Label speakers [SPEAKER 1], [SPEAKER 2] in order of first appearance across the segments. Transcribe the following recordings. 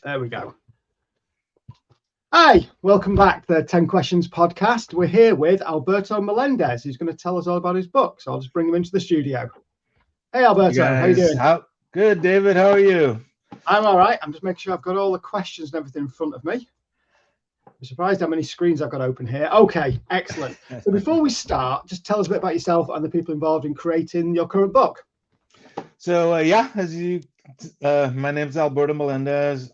[SPEAKER 1] There we go. Hi, welcome back to the 10 Questions podcast. We're here with Alberto Melendez, who's going to tell us all about his book. So I'll just bring him into the studio. Hey,
[SPEAKER 2] You
[SPEAKER 1] Alberto, how you
[SPEAKER 2] guys,
[SPEAKER 1] doing?
[SPEAKER 2] how good, David? How are you?
[SPEAKER 1] I'm all right. I'm just making sure I've got all the questions and everything in front of me. I'm surprised how many screens I've got open here. Okay, excellent. So before we start, just tell us a bit about yourself and the people involved in creating your current book.
[SPEAKER 2] So yeah, my name's Alberto Melendez.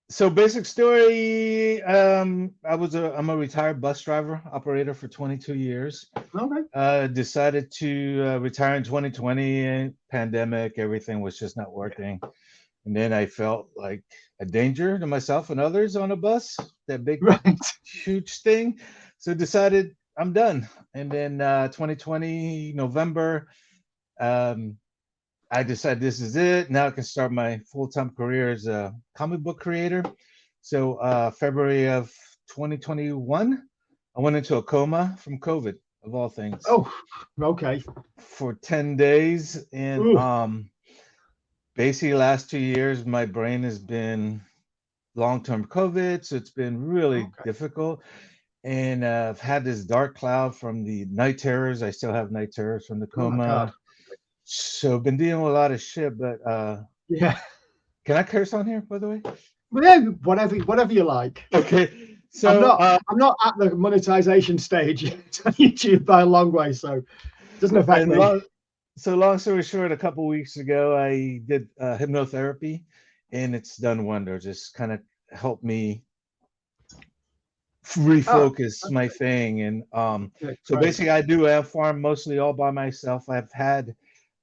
[SPEAKER 2] So basic story. I'm a retired bus driver operator for 22 years.
[SPEAKER 1] Okay.
[SPEAKER 2] Decided to retire in 2020. Pandemic, everything was just not working. And then I felt like a danger to myself and others on a bus, that big,
[SPEAKER 1] Right.
[SPEAKER 2] huge thing. So decided I'm done. And then 2020, November, um, I decided this is it. Now I can start my full-time career as a comic book creator. So February of 2021, I went into a coma from COVID, of all things,
[SPEAKER 1] Oh, okay.
[SPEAKER 2] for 10 days. And
[SPEAKER 1] Ooh,
[SPEAKER 2] basically last 2 years, my brain has been long-term COVID, so it's been really
[SPEAKER 1] okay.
[SPEAKER 2] difficult. And I've had this dark cloud from the night terrors. I still have night terrors from the
[SPEAKER 1] Oh my God.
[SPEAKER 2] coma. So I've been dealing with a lot of shit, but
[SPEAKER 1] Yeah.
[SPEAKER 2] can I curse on here, by the way?
[SPEAKER 1] Well, yeah, whatever you like.
[SPEAKER 2] Okay.
[SPEAKER 1] I'm
[SPEAKER 2] So
[SPEAKER 1] not at the monetization stage on YouTube by a long way, so it doesn't affect
[SPEAKER 2] and
[SPEAKER 1] me.
[SPEAKER 2] long story short, a couple weeks ago, I did hypnotherapy, and it's done wonders. It's kind of helped me
[SPEAKER 1] Oh,
[SPEAKER 2] refocus
[SPEAKER 1] that's
[SPEAKER 2] my thing. And so
[SPEAKER 1] great.
[SPEAKER 2] basically, I do Antfarm mostly all by myself. I've had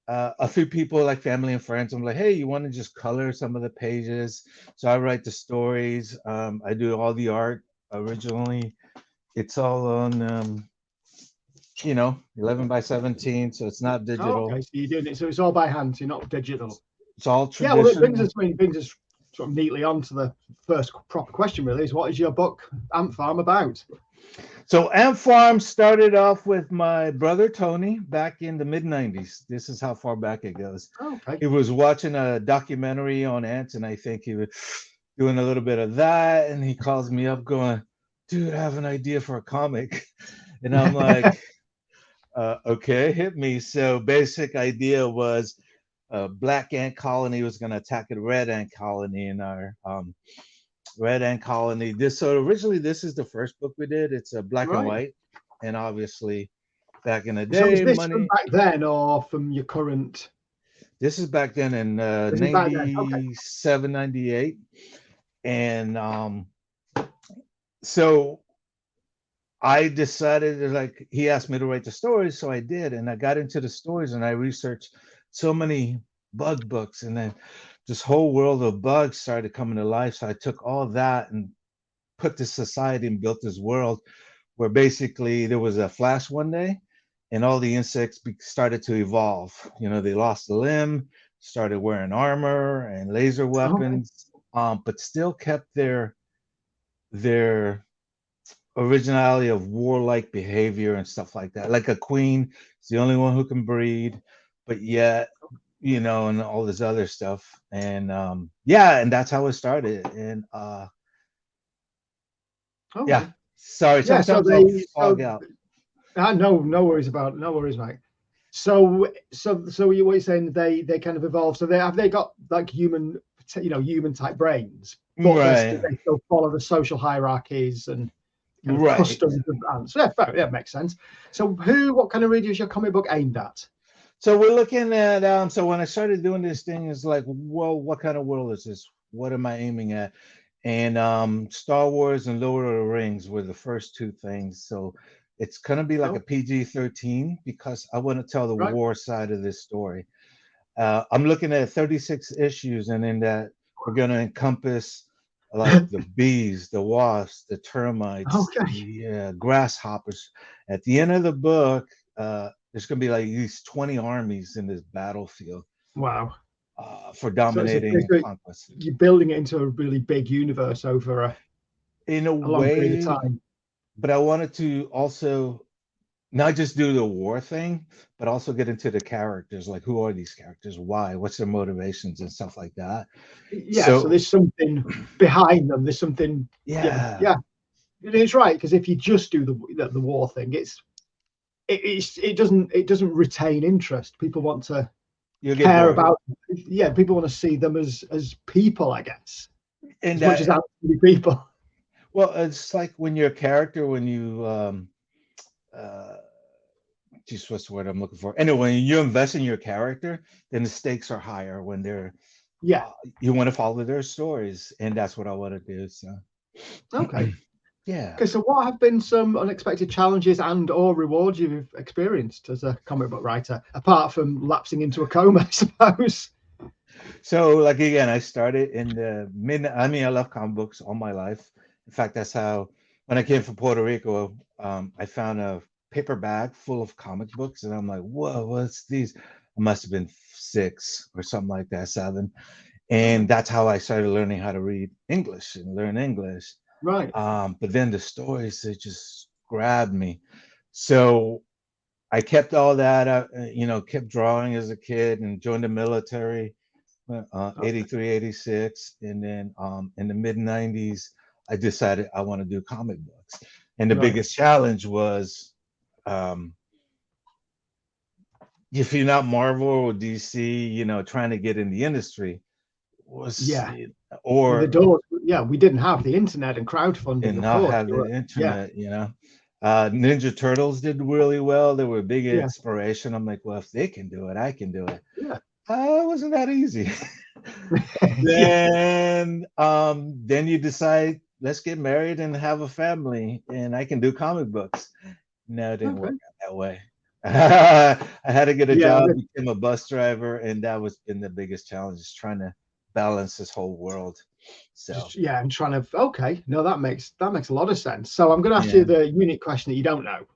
[SPEAKER 2] a few people like family and friends. I'm like, hey, you want to just color some of the pages? So I write the stories. I do all the art originally. It's all on, 11 by 17, so it's not
[SPEAKER 1] Oh,
[SPEAKER 2] digital.
[SPEAKER 1] okay, so you're doing it. So it's all by hand, so you're not digital.
[SPEAKER 2] It's all
[SPEAKER 1] Yeah, well, it brings
[SPEAKER 2] traditional.
[SPEAKER 1] us, brings us sort of neatly on to the first proper question. Really, is what is your book Antfarm about?
[SPEAKER 2] So Antfarm started off with my brother Tony back in the mid 90s. This is how far back it goes.
[SPEAKER 1] Okay.
[SPEAKER 2] He was watching a documentary on ants, and I think he was doing a little bit of that. And he calls me up, going, "Dude, I have an idea for a comic." And I'm like, "Okay, hit me." So basic idea was a black ant colony was going to attack a red ant colony in our Red Ant Colony. Originally this is the first book we did. It's a black and
[SPEAKER 1] Right.
[SPEAKER 2] white, and obviously back in the
[SPEAKER 1] So is
[SPEAKER 2] day,
[SPEAKER 1] this from
[SPEAKER 2] money.
[SPEAKER 1] back then or from your current?
[SPEAKER 2] This is back then in
[SPEAKER 1] This is back then. Okay.
[SPEAKER 2] 97, 98. And so I decided like he asked me to write the stories, so I did, and I got into the stories and I researched so many bug books, and then this whole world of bugs started coming to life. So I took all that and put this society and built this world where basically there was a flash one day and all the insects started to evolve. They lost a limb, started wearing armor and laser
[SPEAKER 1] Okay.
[SPEAKER 2] weapons, but still kept their originality of warlike behavior and stuff like that. Like a queen is the only one who can breed, but yet, and all this other stuff. And yeah, and that's how it started. And yeah,
[SPEAKER 1] Okay.
[SPEAKER 2] sorry,
[SPEAKER 1] Yeah. So
[SPEAKER 2] sometimes I'll
[SPEAKER 1] they.
[SPEAKER 2] fog out.
[SPEAKER 1] No worries about. No worries, mate. So you were saying they kind of evolved. So they got like human type brains, but
[SPEAKER 2] Right,
[SPEAKER 1] they still follow the social hierarchies and kind of
[SPEAKER 2] right.
[SPEAKER 1] customs of ants. Yeah, fair, yeah, makes sense. So what kind of reader is your comic book aimed at?
[SPEAKER 2] So we're looking at so when I started doing this thing, it's like, well, what kind of world is this? What am I aiming at? And Star Wars and Lord of the Rings were the first two things. So it's gonna be like a
[SPEAKER 1] Oh,
[SPEAKER 2] PG-13 because I want to tell the
[SPEAKER 1] right.
[SPEAKER 2] war side of this story. I'm looking at 36 issues, and in that we're gonna encompass like the bees, the wasps, the termites,
[SPEAKER 1] Okay.
[SPEAKER 2] the grasshoppers. At the end of the book, there's going to be like these 20 armies in this battlefield
[SPEAKER 1] Wow.
[SPEAKER 2] for
[SPEAKER 1] So it's
[SPEAKER 2] dominating and
[SPEAKER 1] basically
[SPEAKER 2] conquest.
[SPEAKER 1] you're building it into a really big universe over
[SPEAKER 2] In a
[SPEAKER 1] a long period of
[SPEAKER 2] way,
[SPEAKER 1] time.
[SPEAKER 2] but I wanted to also not just do the war thing, but also get into the characters, like who are these characters, why, what's their motivations and stuff like that.
[SPEAKER 1] Yeah, so
[SPEAKER 2] So
[SPEAKER 1] there's something behind them. There's something. Yeah,
[SPEAKER 2] yeah,
[SPEAKER 1] yeah. It's right, because if you just do the war thing, it doesn't retain interest. People want to
[SPEAKER 2] you'll get
[SPEAKER 1] care
[SPEAKER 2] bored.
[SPEAKER 1] about. Yeah, people want to see them as people, I guess,
[SPEAKER 2] And
[SPEAKER 1] as much as
[SPEAKER 2] that,
[SPEAKER 1] actually people.
[SPEAKER 2] well, it's like when you're a character, when you uh just what's the word I'm looking for? Anyway, when you invest in your character, then the stakes are higher when they're
[SPEAKER 1] Yeah.
[SPEAKER 2] you want to follow their stories, and that's what I want to do. So
[SPEAKER 1] Okay.
[SPEAKER 2] yeah.
[SPEAKER 1] Okay. So, what have been some unexpected challenges and/or rewards you've experienced as a comic book writer, apart from lapsing into a coma, I suppose?
[SPEAKER 2] So like again, I started in the mid. I mean, I love comic books all my life. In fact, that's how when I came from Puerto Rico, I found a paper bag full of comic books, and I'm like, "Whoa, what's these?" I must have been 6 or something like that, 7,
[SPEAKER 1] Okay.
[SPEAKER 2] and that's how I started learning how to read English and learn English.
[SPEAKER 1] Right.
[SPEAKER 2] But then the stories, they just grabbed me. So I kept all that, kept drawing as a kid and joined the military,
[SPEAKER 1] Okay.
[SPEAKER 2] 83, 86. And then in the mid 90s, I decided I want to do comic books. And the
[SPEAKER 1] Right.
[SPEAKER 2] biggest challenge was um, if you're not Marvel or DC, trying to get in the industry was,
[SPEAKER 1] Yeah. The
[SPEAKER 2] or
[SPEAKER 1] doors. Yeah, we didn't have the internet and crowdfunding,
[SPEAKER 2] and
[SPEAKER 1] of
[SPEAKER 2] not
[SPEAKER 1] course.
[SPEAKER 2] have the
[SPEAKER 1] Yeah.
[SPEAKER 2] internet. Ninja Turtles did really well. They were a big
[SPEAKER 1] Yeah.
[SPEAKER 2] inspiration. I'm like, well, if they can do it, I can do it.
[SPEAKER 1] Yeah.
[SPEAKER 2] It wasn't that easy.
[SPEAKER 1] Yeah.
[SPEAKER 2] Then you decide, let's get married and have a family, and I can do comic books. No, it didn't
[SPEAKER 1] Okay.
[SPEAKER 2] work out that way. I had to get a
[SPEAKER 1] Yeah.
[SPEAKER 2] job, became a bus driver, and that was been the biggest challenge, is trying to balance this whole world. So
[SPEAKER 1] Just, yeah, I'm trying to. Okay, no, that makes a lot of sense. So I'm going to ask
[SPEAKER 2] yeah.
[SPEAKER 1] you the unique question that you don't know.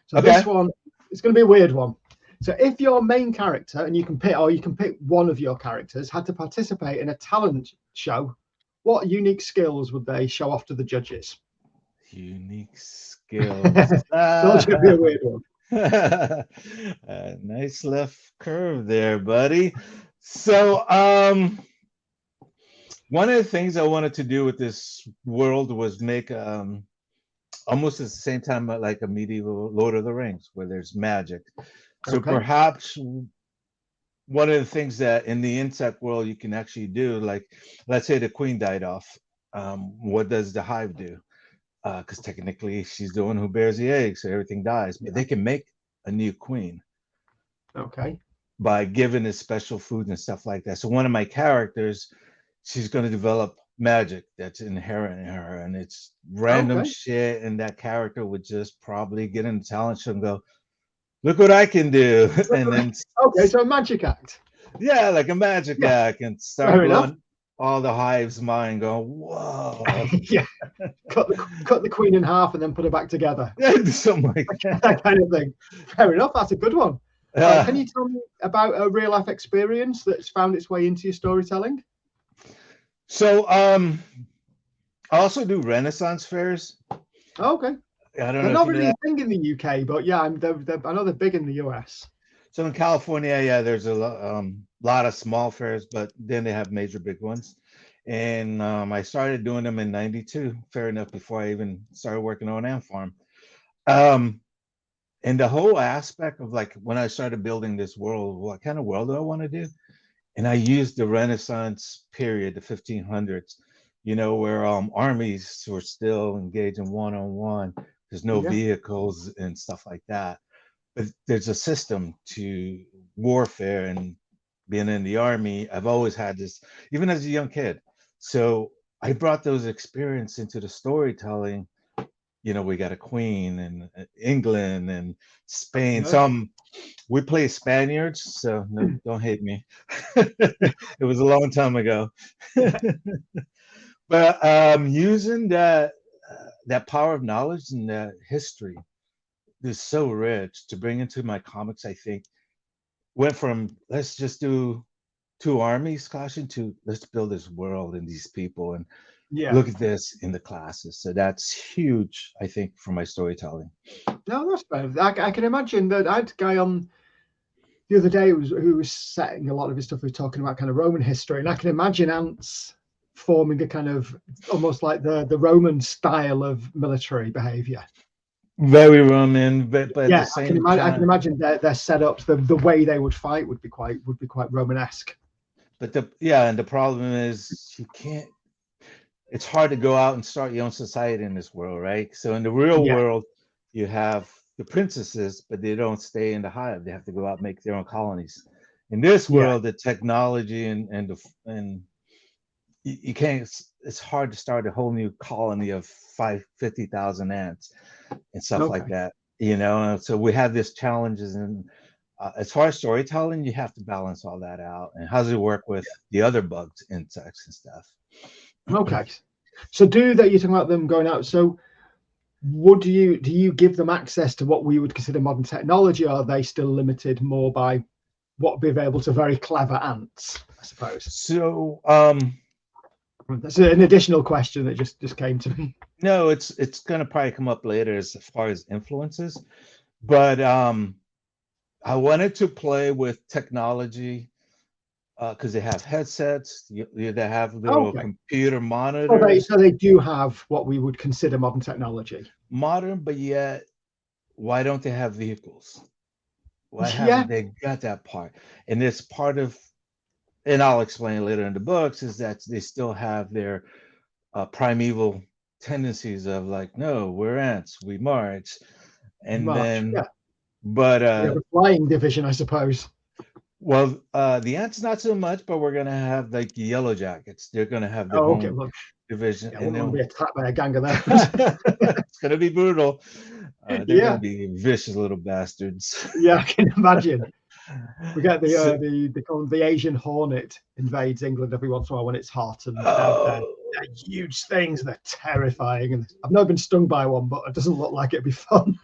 [SPEAKER 1] So this
[SPEAKER 2] Okay.
[SPEAKER 1] one, it's going to be a weird one. So if your main character, and you can pick one of your characters, had to participate in a talent show, what unique skills would they show off to the judges?
[SPEAKER 2] Unique skills.
[SPEAKER 1] Told you it'd be a weird one.
[SPEAKER 2] Nice left curve there, buddy. So, one of the things I wanted to do with this world was make almost at the same time like a medieval Lord of the Rings, where there's magic. So
[SPEAKER 1] Okay.
[SPEAKER 2] perhaps one of the things that in the insect world you can actually do, like let's say the queen died off, what does the hive do? Because technically she's the one who bears the eggs, so everything dies. But
[SPEAKER 1] Yeah.
[SPEAKER 2] they can make a new queen
[SPEAKER 1] Okay.
[SPEAKER 2] by giving it special food and stuff like that. So one of my characters, she's going to develop magic that's inherent in her, and it's random
[SPEAKER 1] Okay.
[SPEAKER 2] shit. And that character would just probably get in the talent show and go, "Look what I can do!" and then
[SPEAKER 1] Okay. So a magic act.
[SPEAKER 2] yeah, like a magic
[SPEAKER 1] Yeah.
[SPEAKER 2] act, and start
[SPEAKER 1] Fair enough.
[SPEAKER 2] blowing all the hive's mind, going, "Whoa!"
[SPEAKER 1] Yeah. Cut the queen in half and then put her back together.
[SPEAKER 2] Something like
[SPEAKER 1] That kind of thing. Fair enough. That's a good one. Can
[SPEAKER 2] that.
[SPEAKER 1] you tell me about a real life experience that's found its way into your storytelling?
[SPEAKER 2] So I also do Renaissance fairs.
[SPEAKER 1] Okay.
[SPEAKER 2] I don't
[SPEAKER 1] They're
[SPEAKER 2] know if
[SPEAKER 1] not
[SPEAKER 2] you know
[SPEAKER 1] really a
[SPEAKER 2] that.
[SPEAKER 1] thing in the UK, but yeah, I know they're big in the US.
[SPEAKER 2] So in California, yeah, there's a lot of small fairs, but then they have major big ones. And I started doing them in '92, fair enough, before I even started working on Antfarm. Um, and the whole aspect of like when I started building this world, what kind of world do I want to do? And I used the Renaissance period, the 1500s, where armies were still engaged in one-on-one. There's no
[SPEAKER 1] Yeah.
[SPEAKER 2] vehicles and stuff like that. But there's a system to warfare, and being in the army, I've always had this, even as a young kid. So I brought those experience into the storytelling. We got a queen in England and Spain.
[SPEAKER 1] Okay.
[SPEAKER 2] We play Spaniards, so no, don't hate me. It was a long time ago. But using that power of knowledge and that history is so rich to bring into my comics. I think went from let's just do two armies clashing to let's build this world and these people and
[SPEAKER 1] Yeah.
[SPEAKER 2] look at this in the classes. So that's huge, I think, for my storytelling.
[SPEAKER 1] No, that's fair. I can imagine that. I had a guy on the other day who was setting a lot of his stuff. Was talking about kind of Roman history, and I can imagine ants forming a kind of almost like the Roman style of military behavior.
[SPEAKER 2] Very Roman, but at
[SPEAKER 1] Yeah,
[SPEAKER 2] the same
[SPEAKER 1] I can
[SPEAKER 2] time,
[SPEAKER 1] imagine their setups, the way they would fight would be quite Romanesque.
[SPEAKER 2] but and the problem is you can't. It's hard to go out and start your own society in this world, right? So in the real
[SPEAKER 1] Yeah,
[SPEAKER 2] world, you have the princesses, but they don't stay in the hive. They have to go out and make their own colonies. In this
[SPEAKER 1] yeah,
[SPEAKER 2] world, the technology and you can't. It's hard to start a whole new colony of 50,000 ants and stuff like
[SPEAKER 1] okay,
[SPEAKER 2] that. And so we have these challenges, and as far as storytelling, you have to balance all that out. And how does it work with the other bugs, insects, and stuff?
[SPEAKER 1] okay. So you're talking about them going out? So do you give them access to what we would consider modern technology, or are they still limited more by what would be available to very clever ants, I suppose?
[SPEAKER 2] So
[SPEAKER 1] That's an additional question that just came to me.
[SPEAKER 2] no, it's gonna probably come up later as far as influences, but I wanted to play with technology because they have headsets, they have little
[SPEAKER 1] Okay.
[SPEAKER 2] computer monitors,
[SPEAKER 1] So they do have what we would consider modern technology.
[SPEAKER 2] modern, but yet why don't they have vehicles? Why
[SPEAKER 1] Yeah.
[SPEAKER 2] haven't they got that part? And it's part of, and I'll explain later in the books, is that they still have their primeval tendencies of like, no, we're ants, we march, and
[SPEAKER 1] March.
[SPEAKER 2] then,
[SPEAKER 1] Yeah.
[SPEAKER 2] but
[SPEAKER 1] We have a flying division, I suppose.
[SPEAKER 2] well, the ants not so much, but we're gonna have like the yellow jackets. They're gonna have their
[SPEAKER 1] Oh, okay.
[SPEAKER 2] own
[SPEAKER 1] Well,
[SPEAKER 2] division,
[SPEAKER 1] yeah, I
[SPEAKER 2] and
[SPEAKER 1] wouldn't want to
[SPEAKER 2] then
[SPEAKER 1] be attacked by a gang of those.
[SPEAKER 2] it's gonna be brutal. They're gonna
[SPEAKER 1] Yeah.
[SPEAKER 2] be vicious little bastards.
[SPEAKER 1] Yeah, I can imagine. We get
[SPEAKER 2] So,
[SPEAKER 1] they call them the Asian hornet invades England every once in a while when it's hot, and they're
[SPEAKER 2] oh,
[SPEAKER 1] huge things. They're terrifying, and I've never been stung by one, but it doesn't look like it'd be fun.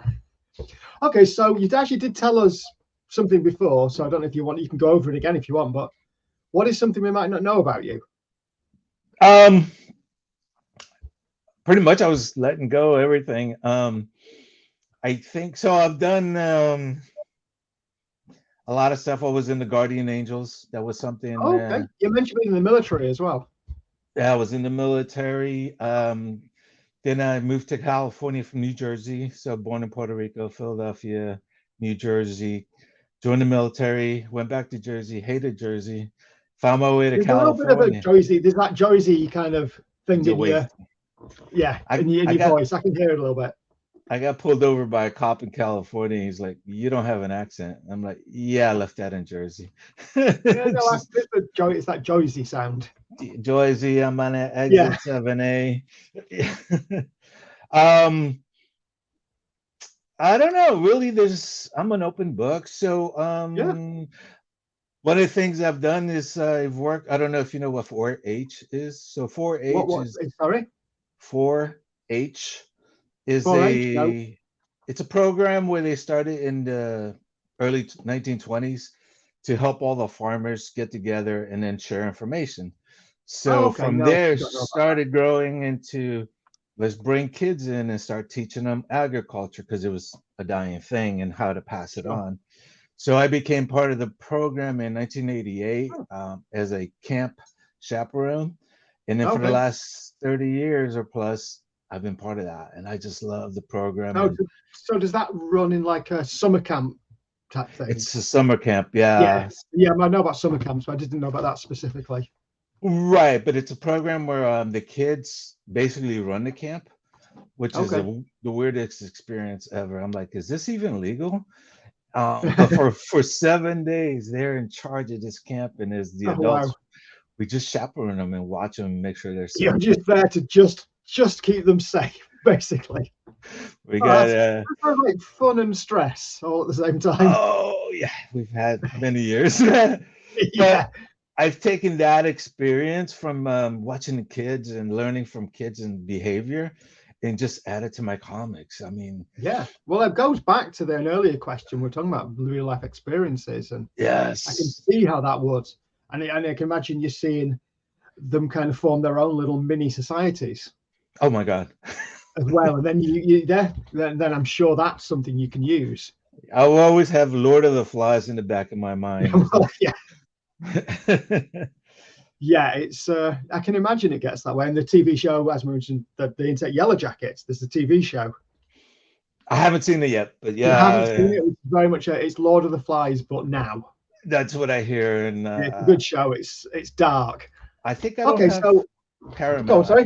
[SPEAKER 1] Okay, so you actually did tell us something before, so I don't know if you can go over it again if you want. But what is something we might not know about you?
[SPEAKER 2] um, pretty much I was letting go everything. I think so. I've done a lot of stuff. I was in the Guardian Angels. That was something.
[SPEAKER 1] Okay, you mentioned being in the military as well.
[SPEAKER 2] I was in the military. Then I moved to California from New Jersey. So born in Puerto Rico, Philadelphia, New Jersey. Joined the military. Went back to Jersey. Hated Jersey. Found my way to
[SPEAKER 1] There's a little bit of a
[SPEAKER 2] California.
[SPEAKER 1] Jersey. There's that Jersey kind of thing in
[SPEAKER 2] Wait,
[SPEAKER 1] your voice. I can hear it a little bit.
[SPEAKER 2] I got pulled over by a cop in California. He's like, "You don't have an accent." I'm like, "Yeah, I left that in Jersey."
[SPEAKER 1] Yeah, no, it's that Jersey sound.
[SPEAKER 2] Jersey, I'm on exit
[SPEAKER 1] Yeah.
[SPEAKER 2] 7A. um, I don't know. Really, I'm an open book. So
[SPEAKER 1] Yeah.
[SPEAKER 2] one of the things I've done is I've worked. I don't know if you know what 4-H is. So 4-H
[SPEAKER 1] What?
[SPEAKER 2] is
[SPEAKER 1] Sorry.
[SPEAKER 2] 4-H is
[SPEAKER 1] 4-H? No.
[SPEAKER 2] it's a program where they started in the early 1920s to help all the farmers get together and then share information.
[SPEAKER 1] Oh,
[SPEAKER 2] So
[SPEAKER 1] okay.
[SPEAKER 2] from
[SPEAKER 1] No,
[SPEAKER 2] there
[SPEAKER 1] don't know about that.
[SPEAKER 2] started growing into let's bring kids in and start teaching them agriculture because it was a dying thing and how to pass it
[SPEAKER 1] Sure.
[SPEAKER 2] on. So I became part of the program in 1988
[SPEAKER 1] Oh.
[SPEAKER 2] as a camp chaperone. And then for the
[SPEAKER 1] Okay.
[SPEAKER 2] last 30 years or plus, I've been part of that. And I just love the program.
[SPEAKER 1] Oh,
[SPEAKER 2] And
[SPEAKER 1] so does that run in like a summer camp type thing?
[SPEAKER 2] it's a summer camp.
[SPEAKER 1] Yeah.
[SPEAKER 2] Yeah.
[SPEAKER 1] Yeah, I know about summer camps, but I didn't know about that specifically.
[SPEAKER 2] Right. But it's a program where the kids basically run the camp, which is
[SPEAKER 1] Okay.
[SPEAKER 2] the weirdest experience ever. I'm like, is this even legal? But for 7 days, they're in charge of this camp. And as the
[SPEAKER 1] Oh, wow.
[SPEAKER 2] adults, we just chaperone them and watch them and make sure they're
[SPEAKER 1] You're
[SPEAKER 2] safe.
[SPEAKER 1] just there to just keep them safe, basically.
[SPEAKER 2] We
[SPEAKER 1] Oh,
[SPEAKER 2] got
[SPEAKER 1] that's like fun and stress all at the same time.
[SPEAKER 2] oh yeah, we've had many years.
[SPEAKER 1] Yeah.
[SPEAKER 2] But I've taken that experience from watching the kids and learning from kids and behavior and just add it to my comics. I mean,
[SPEAKER 1] Yeah. Well, it goes back to an earlier question. We're talking about real life experiences, and I can
[SPEAKER 2] yes.
[SPEAKER 1] see how that would. And I can imagine you're seeing them kind of form their own little mini societies
[SPEAKER 2] Oh my God.
[SPEAKER 1] as well. And then then I'm sure that's something you can use.
[SPEAKER 2] I will always have Lord of the Flies in the back of my mind.
[SPEAKER 1] Well, yeah, it's I can imagine it gets that way. And the TV show, as mentioned, the Insect Yellow Jackets, there's a TV show.
[SPEAKER 2] I haven't seen it yet, but
[SPEAKER 1] You haven't
[SPEAKER 2] yeah,
[SPEAKER 1] seen it? It's very much it's Lord of the Flies, but now.
[SPEAKER 2] that's what I hear. And
[SPEAKER 1] It's a good show. It's dark.
[SPEAKER 2] I think I don't
[SPEAKER 1] Okay,
[SPEAKER 2] have
[SPEAKER 1] so
[SPEAKER 2] Paramount.
[SPEAKER 1] sorry.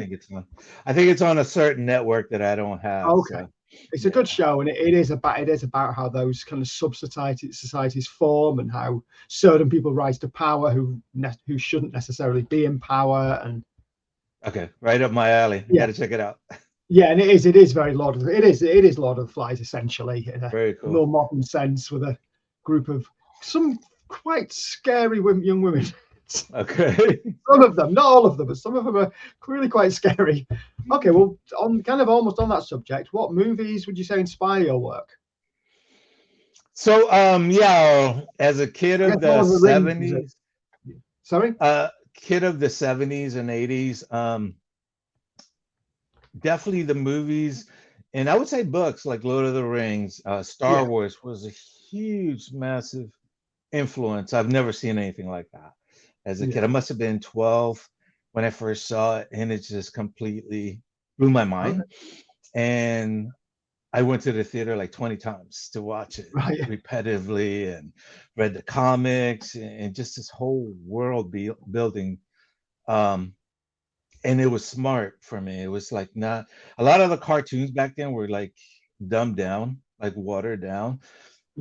[SPEAKER 2] I think it's on a certain network that I don't have.
[SPEAKER 1] Okay.
[SPEAKER 2] So,
[SPEAKER 1] It's a good show, and it is about how those kind of societies form, and how certain people rise to power who shouldn't necessarily be in power. And
[SPEAKER 2] okay, right up my alley.
[SPEAKER 1] Yeah.
[SPEAKER 2] Got to check it out.
[SPEAKER 1] yeah, and it is very it is Lord of the Flies essentially in a
[SPEAKER 2] Very cool.
[SPEAKER 1] more modern sense, with a group of some quite scary young women.
[SPEAKER 2] Okay.
[SPEAKER 1] Some of them, not all of them, but some of them are really quite scary. Okay, well, on kind of almost on that subject, what movies would you say inspire your work?
[SPEAKER 2] So, yeah, as a kid of the 70s,
[SPEAKER 1] Sorry?
[SPEAKER 2] Kid of the 70s and 80s, definitely the movies, and I would say books like Lord of the Rings, Star Wars was a huge, massive influence. I've never seen anything like that as a kid. I must have been 12 when I first saw it, and it just completely blew my mind. And I went to the theater like 20 times to watch it repetitively, and read the comics, and just this whole world building. And it was smart for me. It was like not a lot of the cartoons back then were like dumbed down, like watered down.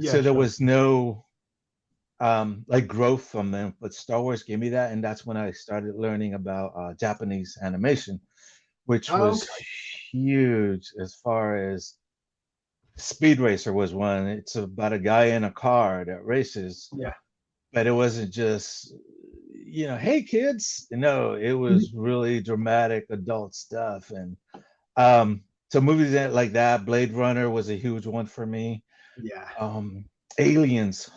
[SPEAKER 2] So there was no like growth from them, but Star Wars gave me that, and that's when I started learning about Japanese animation, which was huge. As far as Speed Racer was one. It's about a guy in a car that races, but it wasn't just, hey kids. No, it was really dramatic adult stuff. And so movies like that, Blade Runner was a huge one for me. Aliens,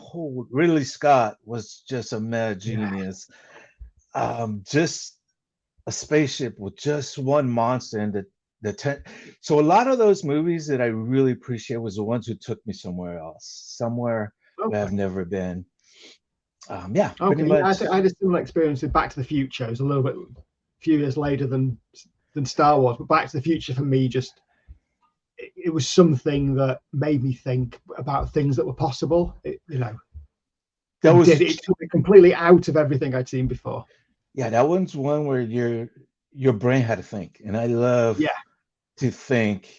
[SPEAKER 2] Ridley Scott was just a mad genius. Just a spaceship with just one monster, and so a lot of those movies that I really appreciate was the ones who took me somewhere else, somewhere where I've never been. Pretty much.
[SPEAKER 1] I had a similar experience with Back to the Future. It was a few years later than Star Wars, but Back to the Future for me it was something that made me think about things that were possible. It took me completely out of everything I'd seen before.
[SPEAKER 2] Yeah, that one's one where your brain had to think, and I love to think.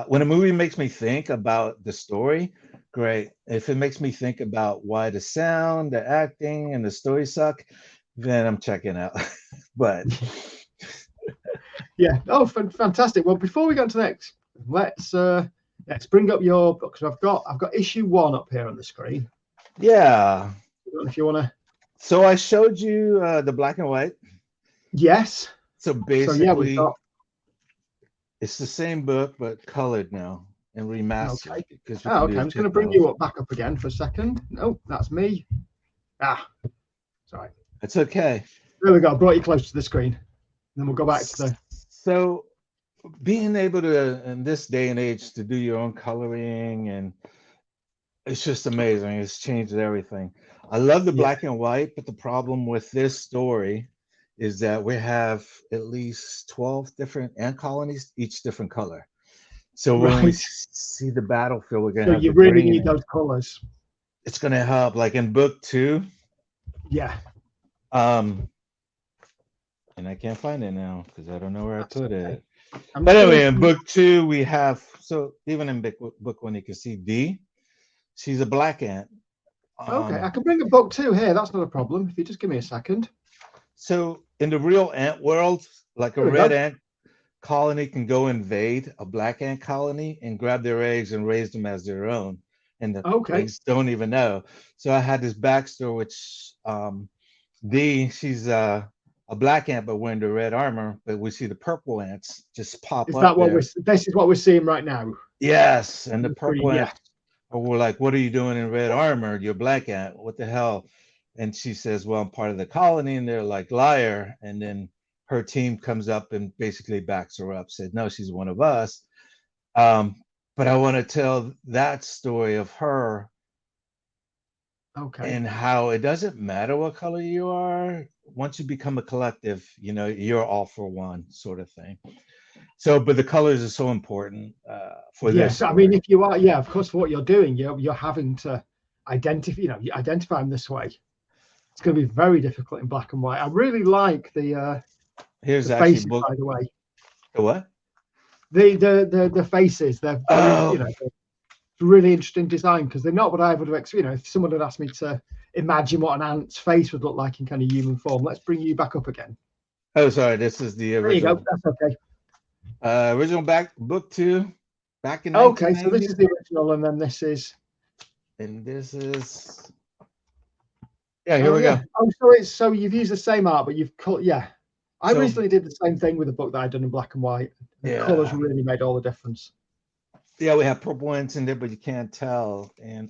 [SPEAKER 2] When a movie makes me think about the story, great. If it makes me think about why the sound, the acting, and the story suck, then I'm checking out. But
[SPEAKER 1] fantastic. Well, before we go to the next, let's bring up your book. So I've got issue 1 up here on the screen.
[SPEAKER 2] Yeah.
[SPEAKER 1] I don't know if you want to.
[SPEAKER 2] So I showed you the black and white.
[SPEAKER 1] Yes.
[SPEAKER 2] So basically, it's the same book but colored now and remastered.
[SPEAKER 1] Okay. I'm just going to bring you back up again for a second. No, that's me. Sorry.
[SPEAKER 2] It's okay.
[SPEAKER 1] There we go. I brought you close to the screen. And then we'll go back to the.
[SPEAKER 2] So being able to, in this day and age, to do your own coloring, and it's just amazing. It's changed everything. I love the black and white, but the problem with this story is that we have at least 12 different ant colonies, each different color. So when we see the battlefield, we're going to have
[SPEAKER 1] you really need those colors.
[SPEAKER 2] It's going to help. Like in book 2.
[SPEAKER 1] Yeah.
[SPEAKER 2] And I can't find it now because I don't know where I put it. But anyway, in book 2, we have, so even in book 1, you can see D. She's a black ant.
[SPEAKER 1] Okay, I can bring a book 2 here. That's not a problem. If you just give me a second.
[SPEAKER 2] So in the real ant world, like a red ant colony can go invade a black ant colony and grab their eggs and raise them as their own. And the eggs don't even know. So I had this backstory, which D, she's a black ant, but wearing the red armor, but we see the purple ants just pop up.
[SPEAKER 1] This is what we're seeing right now.
[SPEAKER 2] Yes, and the purple ants were like, what are you doing in red armor? You're black ant. What the hell? And she says, well, I'm part of the colony. And they're like, liar. And then her team comes up and basically backs her up, said, no, she's one of us. But I want to tell that story of her and how it doesn't matter what color you are. Once you become a collective, you're all for one sort of thing. So, but the colors are so important for this.
[SPEAKER 1] Yes, I mean, if you are, of course, for what you're doing, you're having to identify them this way. It's going to be very difficult in black and white. I really like the
[SPEAKER 2] here's
[SPEAKER 1] the
[SPEAKER 2] actually
[SPEAKER 1] faces, by the way.
[SPEAKER 2] The what?
[SPEAKER 1] The faces. They're very, really interesting design, because they're not what I would have expected. If someone had asked me to imagine what an ant's face would look like in kind of human form. Let's bring you back up again.
[SPEAKER 2] Oh, sorry. This is the original.
[SPEAKER 1] There you go. That's okay.
[SPEAKER 2] Original book 2, back in.
[SPEAKER 1] Okay, so this is the original, and then this is.
[SPEAKER 2] And this is. Yeah, here we go.
[SPEAKER 1] Oh, so you've used the same art, but you've cut. Yeah, I recently did the same thing with a book that I'd done in black and white. The colors really made all the difference.
[SPEAKER 2] Yeah, we have purple ants in there, but you can't tell. And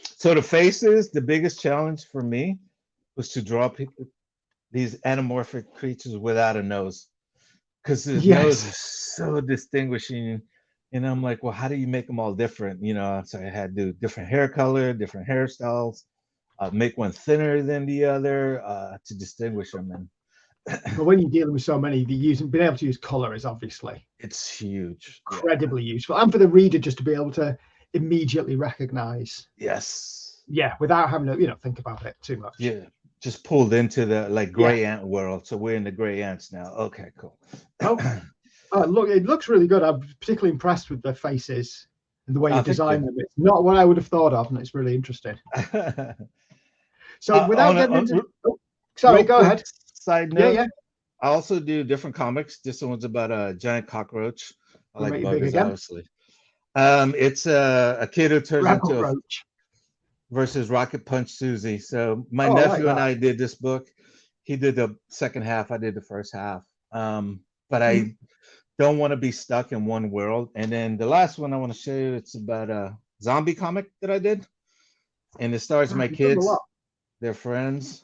[SPEAKER 2] so the faces, the biggest challenge for me was to draw these anamorphic creatures without a nose, because the nose is so distinguishing. And I'm like, well, how do you make them all different? So I had to do different hair color, different hairstyles, make one thinner than the other to distinguish them. And
[SPEAKER 1] but when you're dealing with so many, being able to use color is obviously
[SPEAKER 2] huge,
[SPEAKER 1] incredibly useful, and for the reader just to be able to immediately recognize.
[SPEAKER 2] Yes.
[SPEAKER 1] Yeah, without having to think about it too much.
[SPEAKER 2] Yeah, just pulled into the gray ant world. So we're in the gray ants now. Okay, cool.
[SPEAKER 1] Look, it looks really good. I'm particularly impressed with the faces and the way you design them. It's not what I would have thought of, and it's really interesting. So without getting into, sorry, go ahead.
[SPEAKER 2] Side note, I also do different comics. This one's about a giant cockroach. I like buggers, obviously. It's a kid who turns into versus Rocket Punch Susie. So my nephew and I did this book. He did the second half. I did the first half. But I don't want to be stuck in one world. And then the last one I want to show you, it's about a zombie comic that I did. And it stars my kids, their friends.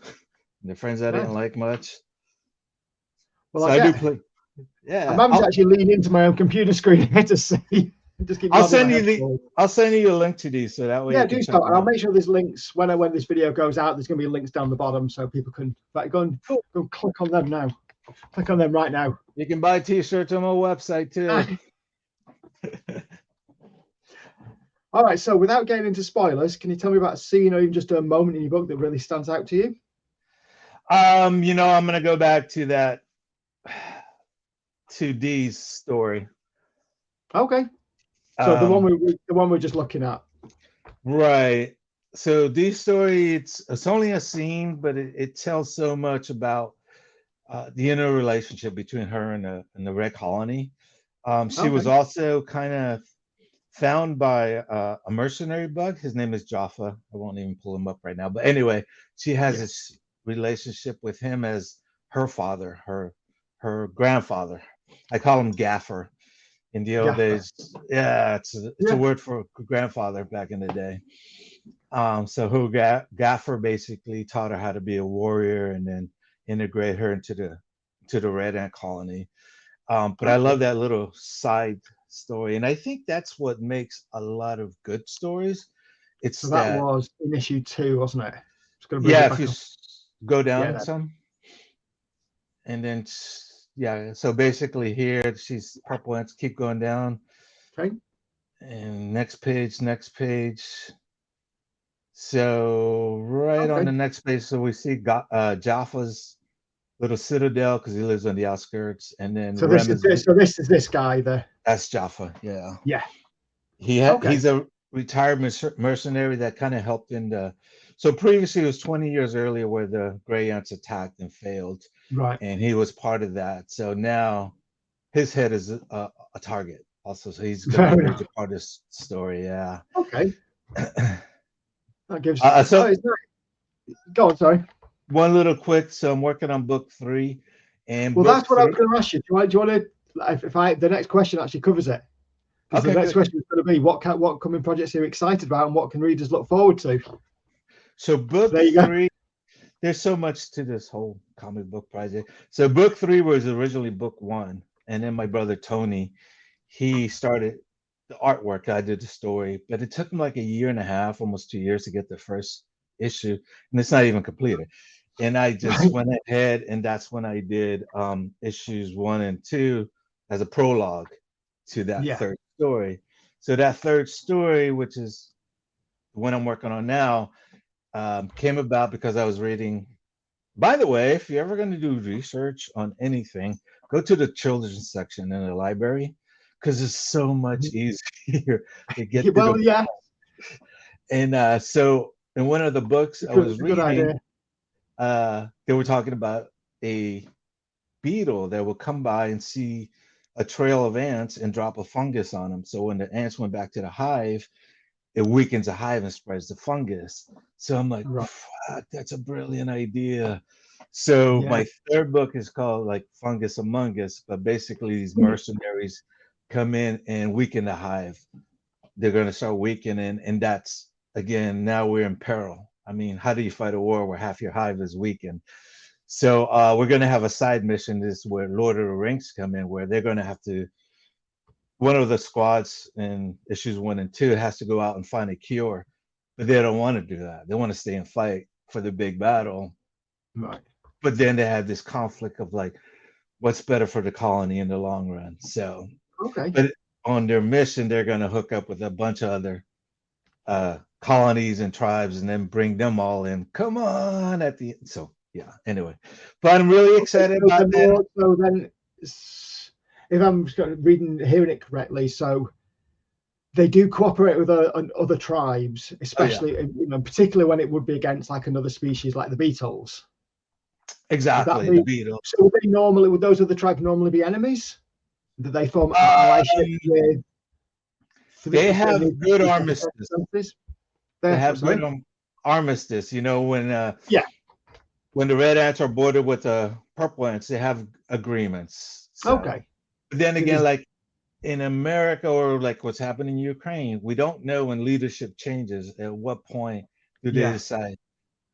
[SPEAKER 2] The friends I didn't like much.
[SPEAKER 1] Well,
[SPEAKER 2] so I do play. Yeah,
[SPEAKER 1] I'm having to actually lean into my own computer screen here to see.
[SPEAKER 2] I'll send you a link to these, so that way.
[SPEAKER 1] Yeah, do so, and I'll make sure there's links when this video goes out. There's going to be links down the bottom, so people can go and click on them now. Click on them right now.
[SPEAKER 2] You can buy T-shirts on my website too.
[SPEAKER 1] All right. So, without getting into spoilers, can you tell me about a scene or even just a moment in your book that really stands out to you?
[SPEAKER 2] I'm gonna go back to that 2D's story.
[SPEAKER 1] Okay. So the one we're just looking at. Right.
[SPEAKER 2] So Dee's story, it's only a scene, but it tells so much about the inner relationship between her and the Red Colony. She was also kind of found by a mercenary bug. His name is Jaffa. I won't even pull him up right now. But anyway, she has this relationship with him as her father, her grandfather. I call him Gaffer. In the old days, it's a word for grandfather back in the day. So Gaffer basically taught her how to be a warrior and then integrate her into the Red Ant colony. But I love that little side story, and I think that's what makes a lot of good stories.
[SPEAKER 1] So that was in issue 2, wasn't it?
[SPEAKER 2] If you go down some, and then so basically here she's purple ants, keep going down.
[SPEAKER 1] Okay.
[SPEAKER 2] And next page. So on the next page, so we see Jaffa's little citadel because he lives on the outskirts, and then
[SPEAKER 1] this is this guy there.
[SPEAKER 2] That's Jaffa. Yeah.
[SPEAKER 1] Yeah.
[SPEAKER 2] He's a retired mercenary that kind of helped in the. So previously, it was 20 years earlier where the Gray Ants attacked and failed.
[SPEAKER 1] Right.
[SPEAKER 2] And he was part of that. So now his head is a target also. So he's going to be a major part of this story. Yeah.
[SPEAKER 1] Okay. That gives. Go on, sorry.
[SPEAKER 2] One little quick. So I'm working on book 3. And
[SPEAKER 1] that's what I was going to ask you. Do you want to, the next question actually covers it. Okay, the next question is going to be what coming projects are you excited about and what can readers look forward to?
[SPEAKER 2] So book
[SPEAKER 1] There you go.
[SPEAKER 2] 3, there's so much to this whole comic book project. So book 3 was originally book 1, and then my brother Tony, he started the artwork. I did the story, but it took him like a year and a half, almost 2 years to get the first issue, and it's not even completed. And I just
[SPEAKER 1] Right.
[SPEAKER 2] went ahead, and that's when I did issues 1 and 2 as a prologue to that
[SPEAKER 1] Yeah.
[SPEAKER 2] third story. So that third story, which is the one I'm working on now, came about because I was reading. By the way, if you're ever going to do research on anything, go to the children's section in the library because it's so much easier to get to the.
[SPEAKER 1] Well, yeah,
[SPEAKER 2] And so in one of the books I
[SPEAKER 1] it's
[SPEAKER 2] was
[SPEAKER 1] a good
[SPEAKER 2] reading,
[SPEAKER 1] idea.
[SPEAKER 2] they were talking about a beetle that would come by and see a trail of ants and drop a fungus on them. So when the ants went back to the hive, it weakens the hive and spreads the fungus. So I'm like,
[SPEAKER 1] Right.
[SPEAKER 2] fuck, that's a brilliant idea. So
[SPEAKER 1] Yeah.
[SPEAKER 2] my third book is called like Fungus Among Us, but basically these mercenaries come in and weaken the hive. They're going to start weakening, and that's again, now we're in peril. I mean, how do you fight a war where half your hive is weakened? So we're going to have a side mission. This is where Lord of the Rings come in, where they're going to have to. One of the squads in issues 1 and 2 has to go out and find a cure, but they don't want to do that. They want to stay and fight for the big battle.
[SPEAKER 1] Right.
[SPEAKER 2] But then they have this conflict of like, what's better for the colony in the long run. So,
[SPEAKER 1] Okay.
[SPEAKER 2] but on their mission, they're going to hook up with a bunch of other colonies and tribes and then bring them all in. Come on at the end. So yeah, anyway, but I'm really excited
[SPEAKER 1] So
[SPEAKER 2] about
[SPEAKER 1] then,
[SPEAKER 2] that.
[SPEAKER 1] so then, if I'm hearing it correctly, so they do cooperate with other tribes, especially particularly when it would be against like another species like the beetles. Would that
[SPEAKER 2] Exactly, the
[SPEAKER 1] be
[SPEAKER 2] Beatles.
[SPEAKER 1] so? Would those other tribes normally be enemies? Do they form allyship with?
[SPEAKER 2] They have good armistice. They have good armistice. You know, when
[SPEAKER 1] Yeah.
[SPEAKER 2] when the red ants are bordered with the purple ants, they have agreements. So,
[SPEAKER 1] Okay.
[SPEAKER 2] but then again, like in America or like what's happening in Ukraine, we don't know when leadership changes. At what point do they decide,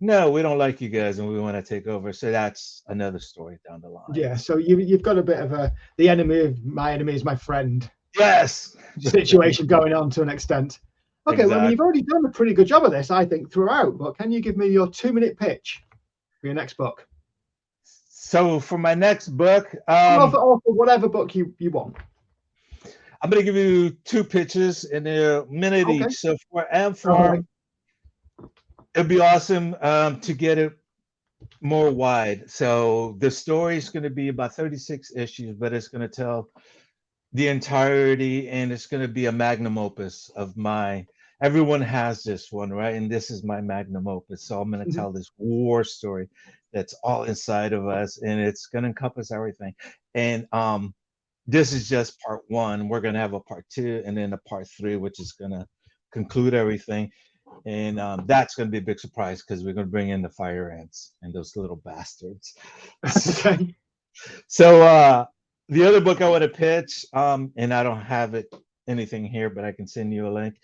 [SPEAKER 2] no, we don't like you guys and we want to take over? So that's another story down the line.
[SPEAKER 1] Yeah. So you've got a bit of the enemy of my enemy is my friend.
[SPEAKER 2] Yes.
[SPEAKER 1] Situation going on to an extent. Okay,
[SPEAKER 2] exactly.
[SPEAKER 1] Well, you've already done a pretty good job of this, I think, throughout. But can you give me your 2-minute pitch for your next book?
[SPEAKER 2] So for my next book,
[SPEAKER 1] or for whatever book you want.
[SPEAKER 2] I'm going to give you 2 pitches in a minute each. So for Antfarm, it'd be awesome to get it more wide. So the story is going to be about 36 issues, but it's going to tell the entirety, and it's going to be a magnum opus of my. Everyone has this one, right? And this is my magnum opus. So I'm going to tell this war story that's all inside of us, and it's going to encompass everything. And this is just part 1. We're going to have a part 2 and then a part 3, which is going to conclude everything. And that's going to be a big surprise because we're going to bring in the fire ants and those little bastards.
[SPEAKER 1] Okay.
[SPEAKER 2] So the other book I want to pitch, and I don't have anything here, but I can send you a link.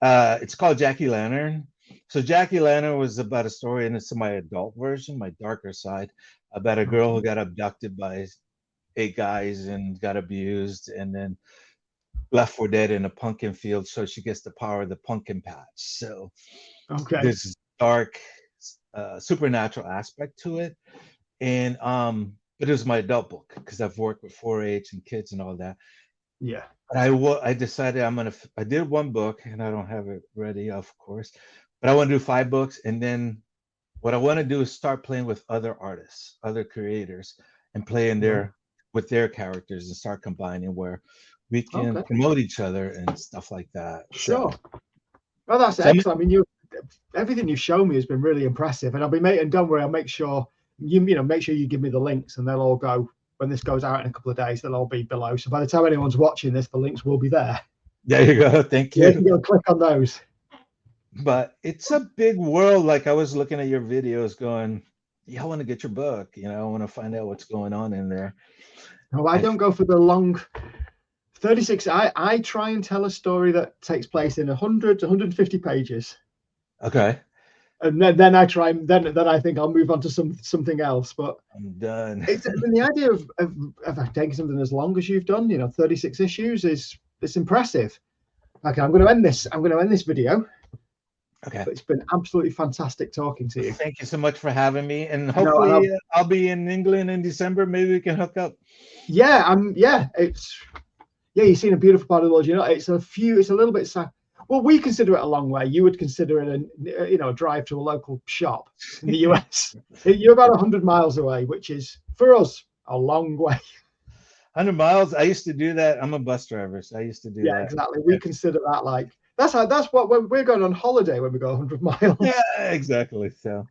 [SPEAKER 2] It's called Jackie Lantern. So Jackie Lantern was about a story, and it's my adult version, my darker side, about a girl who got abducted by 8 guys and got abused and then left for dead in a pumpkin field. So she gets the power of the pumpkin patch. So this dark supernatural aspect to it. And it was my adult book because I've worked with 4-H and kids and all that.
[SPEAKER 1] Yeah.
[SPEAKER 2] But I decided I did 1 book and I don't have it ready, of course, but I want to do 5 books. And then what I want to do is start playing with other artists, other creators, and play in with their characters and start combining where we can promote each other and stuff like that.
[SPEAKER 1] Sure. Well, that's excellent. I mean, everything you've shown me has been really impressive, and I'll be and don't worry, I'll make sure make sure you give me the links, and they'll all go when this goes out in a couple of days. They'll all be below. So by the time anyone's watching this, the links will be there.
[SPEAKER 2] There you go. Thank you.
[SPEAKER 1] You can go click on those.
[SPEAKER 2] But it's a big world. Like I was looking at your videos, going, "Yeah, I want to get your book. I want to find out what's going on in there."
[SPEAKER 1] No, I don't go for the long 36. I try and tell a story that takes place in 100 to 150 pages.
[SPEAKER 2] Okay.
[SPEAKER 1] And then I try and then I think I'll move on to something else. But
[SPEAKER 2] I'm done.
[SPEAKER 1] I mean, the idea of taking something as long as you've done, 36 issues it's impressive. Okay, I'm going to end this video.
[SPEAKER 2] Okay.
[SPEAKER 1] But it's been absolutely fantastic talking to you.
[SPEAKER 2] Thank you so much for having me, and hopefully I'll be in England in December. Maybe we can hook up.
[SPEAKER 1] Yeah, you've seen a beautiful part of the world. It's a little bit sad. Well, we consider it a long way. You would consider it a drive to a local shop in the US. You're about 100 miles away, which is for us a long way.
[SPEAKER 2] 100 miles. I used to do that. I'm a bus driver, so I used to do that.
[SPEAKER 1] Yeah, exactly. We consider that like that's what when we're going on holiday when we go 100 miles.
[SPEAKER 2] Yeah, exactly. So,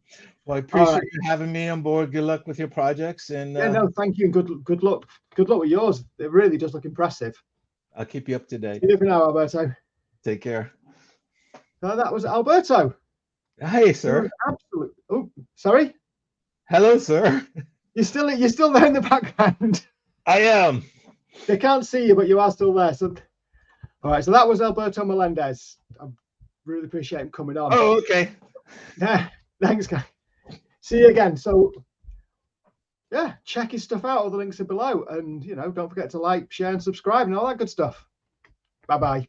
[SPEAKER 2] well, I appreciate you having me on board. Good luck with your projects, and
[SPEAKER 1] no, thank you, and good luck. Good luck with yours. It really does look impressive.
[SPEAKER 2] I'll keep you up to date.
[SPEAKER 1] See you for now, Alberto.
[SPEAKER 2] Take care.
[SPEAKER 1] That was Alberto.
[SPEAKER 2] Hi, sir.
[SPEAKER 1] Absolutely. Oh, sorry.
[SPEAKER 2] Hello, sir.
[SPEAKER 1] You're still there in the background.
[SPEAKER 2] I am.
[SPEAKER 1] They can't see you, but you are still there. So, all right. So that was Alberto Melendez. I really appreciate him coming on.
[SPEAKER 2] Oh, okay.
[SPEAKER 1] Yeah. Thanks, guys. See you again. So, yeah, check his stuff out. All the links are below, and don't forget to like, share, and subscribe, and all that good stuff. Bye bye.